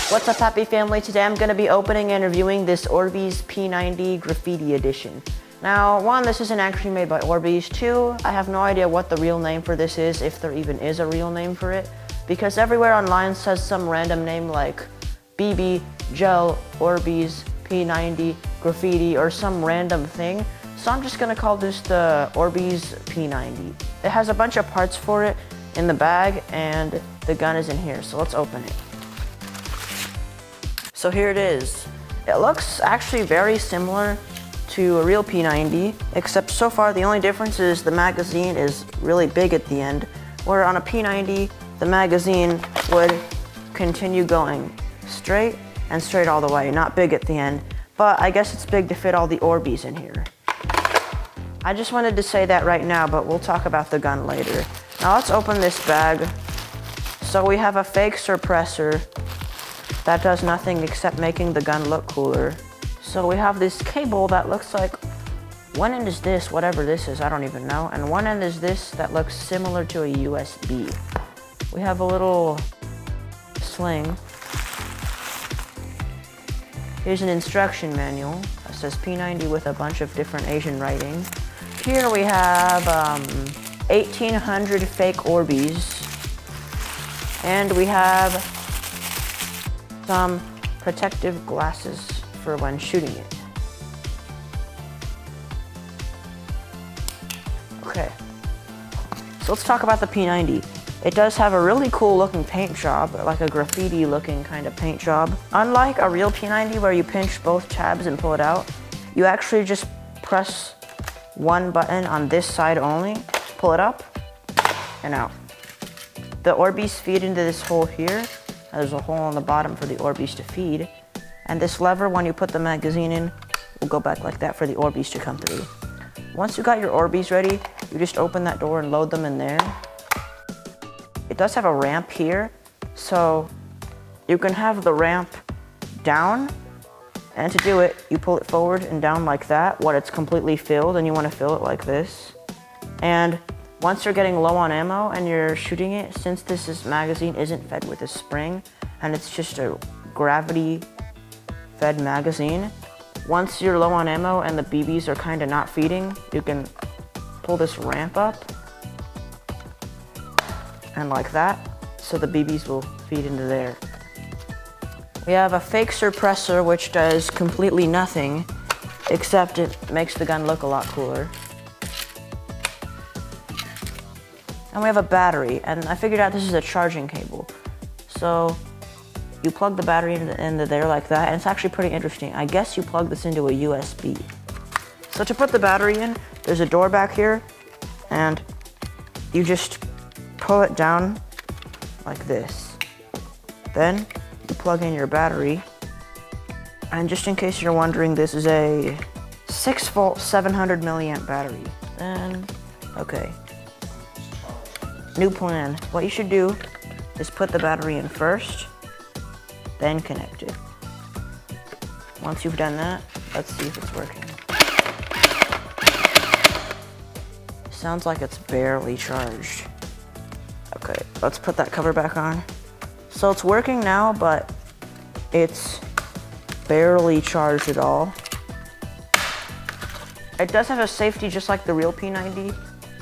What's up, happy family? Today I'm going to be opening and reviewing this Orbeez P90 Graffiti Edition. Now, one, this isn't actually made by Orbeez. Two, I have no idea what the real name for this is, if there even is a real name for it, because everywhere online says some random name like BB, Gel, Orbeez, P90, Graffiti, or some random thing. So I'm just going to call this the Orbeez P90. It has a bunch of parts for it in the bag, and the gun is in here, so let's open it. So here it is. It looks actually very similar to a real P90, except so far the only difference is the magazine is really big at the end, where on a P90, the magazine would continue going straight and straight all the way, not big at the end, but I guess it's big to fit all the Orbeez in here. I just wanted to say that right now, but we'll talk about the gun later. Now let's open this bag. So we have a fake suppressor that does nothing except making the gun look cooler. So we have this cable that looks like, one end is this, whatever this is, I don't even know, and one end is this that looks similar to a USB. We have a little sling. Here's an instruction manual that says P90 with a bunch of different Asian writing. Here we have 1,800 fake Orbeez, and we have some protective glasses for when shooting it. Okay, so let's talk about the P90. It does have a really cool looking paint job, like a graffiti looking kind of paint job. Unlike a real P90 where you pinch both tabs and pull it out, you actually just press one button on this side only, pull it up, and out. The Orbeez feed into this hole here. There's a hole on the bottom for the Orbeez to feed. And this lever, when you put the magazine in, will go back like that for the Orbeez to come through. Once you got your Orbeez ready, you just open that door and load them in there. It does have a ramp here, so you can have the ramp down, and to do it, you pull it forward and down like that when it's completely filled, and you want to fill it like this. And once you're getting low on ammo and you're shooting it, since magazine isn't fed with a spring, and it's just a gravity-fed magazine, once you're low on ammo and the BBs are kind of not feeding, you can pull this ramp up, and like that, so the BBs will feed into there. We have a fake suppressor, which does completely nothing, except it makes the gun look a lot cooler. And we have a battery, and I figured out this is a charging cable. So you plug the battery into there like that, and it's actually pretty interesting. I guess you plug this into a USB. So to put the battery in, there's a door back here, and you just pull it down like this. Then you plug in your battery, and just in case you're wondering, this is a 6-volt 700 milliamp battery. And okay. New plan. What you should do is put the battery in first, then connect it. Once you've done that, let's see if it's working. Sounds like it's barely charged. Okay, let's put that cover back on. So it's working now, but it's barely charged at all. It does have a safety just like the real P90,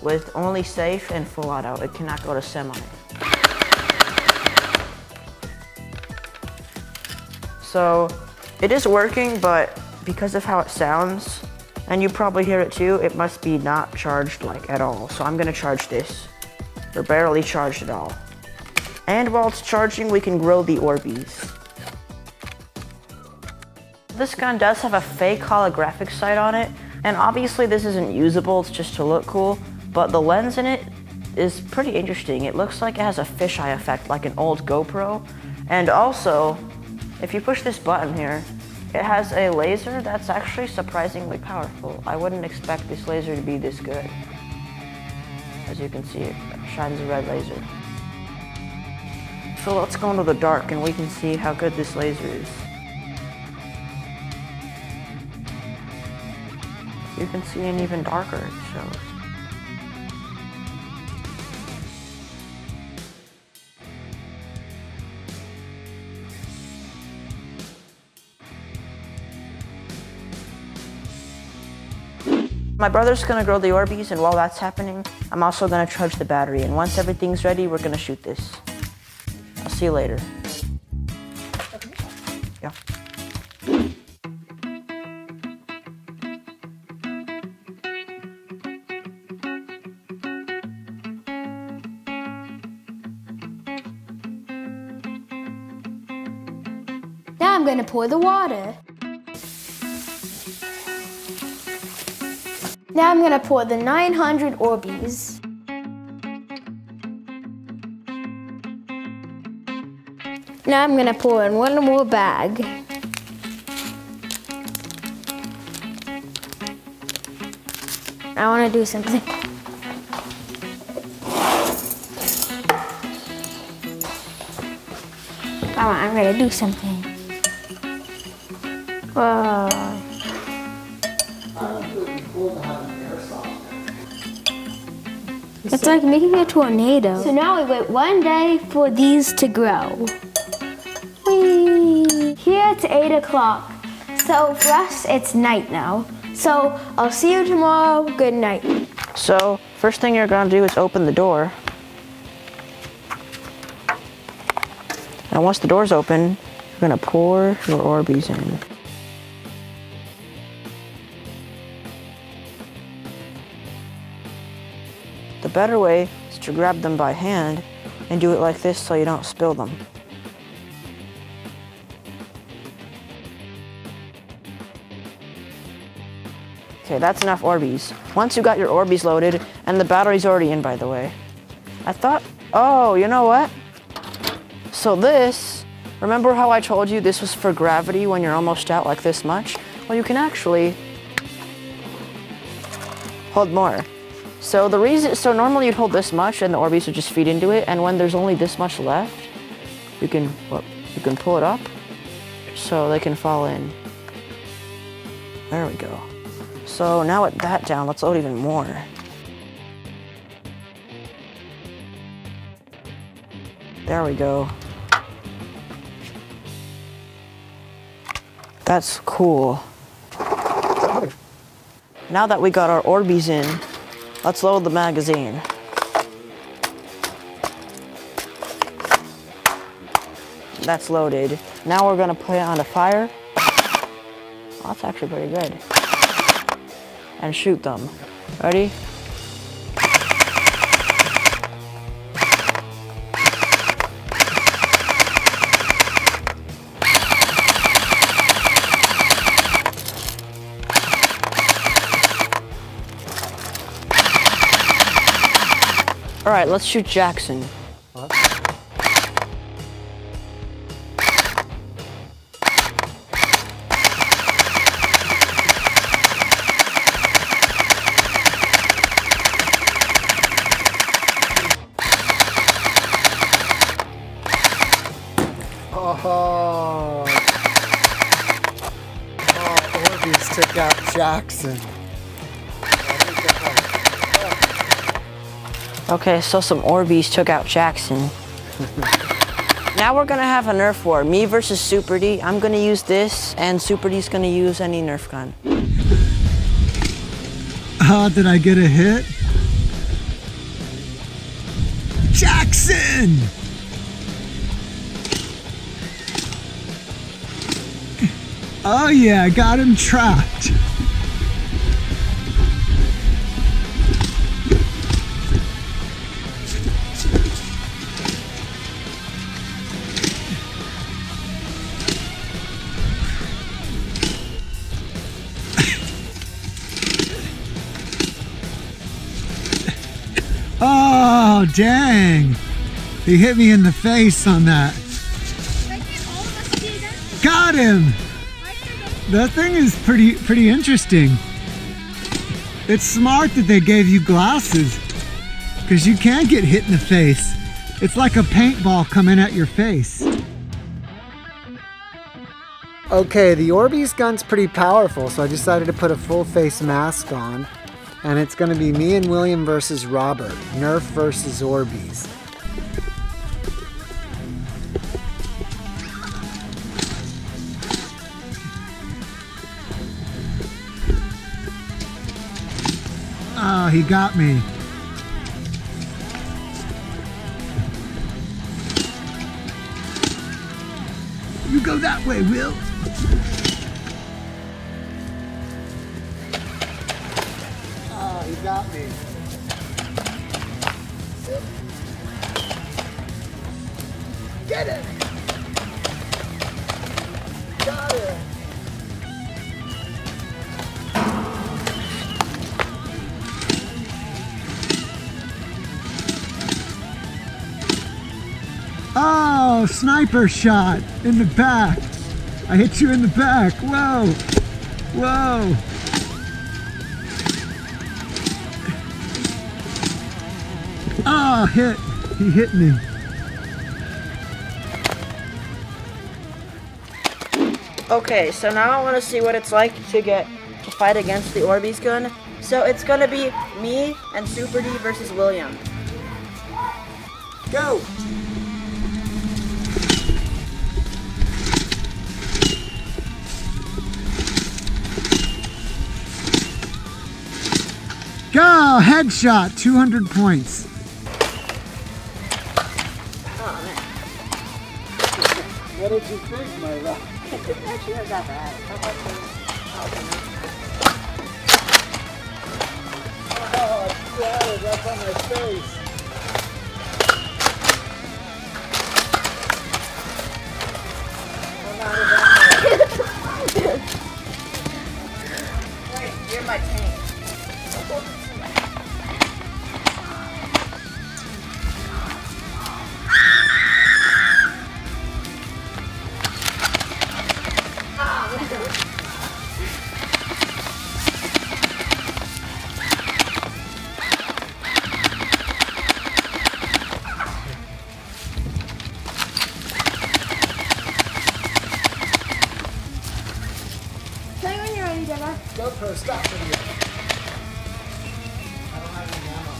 with only safe and full auto. It cannot go to semi. So it is working, but because of how it sounds, and you probably hear it too, it must be not charged like at all. So I'm gonna charge this. We're barely charged at all. And while it's charging, we can grow the Orbeez. This gun does have a fake holographic sight on it, and obviously this isn't usable, it's just to look cool. But the lens in it is pretty interesting. It looks like it has a fisheye effect, like an old GoPro. And also, if you push this button here, it has a laser that's actually surprisingly powerful. I wouldn't expect this laser to be this good. As you can see, it shines a red laser. So let's go into the dark and we can see how good this laser is. You can see an even darker it shows. My brother's gonna grow the Orbeez, and while that's happening, I'm also gonna charge the battery. And once everything's ready, we're gonna shoot this. I'll see you later. Okay. Yeah. Now I'm gonna pour the water. Now I'm gonna pour the 900 Orbeez. Now I'm gonna pour in one more bag. I wanna do something. I'm gonna do something. Whoa. It's like making a tornado. So now we wait one day for these to grow. Whee! Here it's 8 o'clock. So for us, it's night now. So I'll see you tomorrow. Good night. So first thing you're gonna do is open the door. And once the door's open, you're gonna pour your Orbeez in. The better way is to grab them by hand and do it like this so you don't spill them. Okay, that's enough Orbeez. Once you got your Orbeez loaded, and the battery's already in, by the way. Oh, you know what? So this, remember how I told you this was for gravity when you're almost out like this much? Well, you can actually hold more. So normally you'd hold this much and the Orbeez would just feed into it, and when there's only this much left, you can pull it up so they can fall in. There we go. So now with that down, let's load even more. There we go. That's cool. Now that we got our Orbeez in, let's load the magazine. That's loaded. Now we're gonna put it on a fire. Oh, that's actually pretty good. And shoot them. Ready? All right, let's shoot Jackson. What? Oh, Orbeez took out Jackson. Okay, so some Orbeez took out Jackson. Now we're gonna have a Nerf war. Me versus Super D. I'm gonna use this, and Super D's gonna use any Nerf gun. Did I get a hit? Jackson! Oh yeah, I got him trapped. Oh, dang. He hit me in the face on that. Got him! That thing is pretty interesting. It's smart that they gave you glasses, because you can get hit in the face. It's like a paintball coming at your face. Okay, the Orbeez gun's pretty powerful, so I decided to put a full face mask on. And it's gonna be me and William versus Robert. Nerf versus Orbeez. Oh, he got me. You go that way, Will. Oh, he got me. Get it! Got it! Oh, sniper shot in the back. I hit you in the back. Whoa. Whoa. Oh, hit. He hit me. Okay, so now I want to see what it's like to fight against the Orbeez gun. So it's gonna be me and Super D versus William. Go. Go! Headshot, 200 points. Oh man. What did you think, my love? Actually, not that bad. Oh, I splattered up on my face. I'm out of ammo. Wait, you're my tank. Tell me when you're ready, Gemma. GoPro, stop video. I don't have any ammo.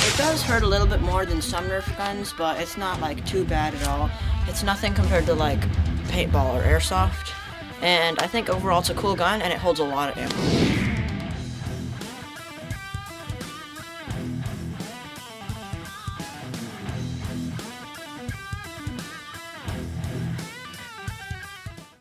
It does hurt a little bit more than some Nerf guns, but it's not like too bad at all. It's nothing compared to like paintball or airsoft. And I think overall it's a cool gun and it holds a lot of ammo.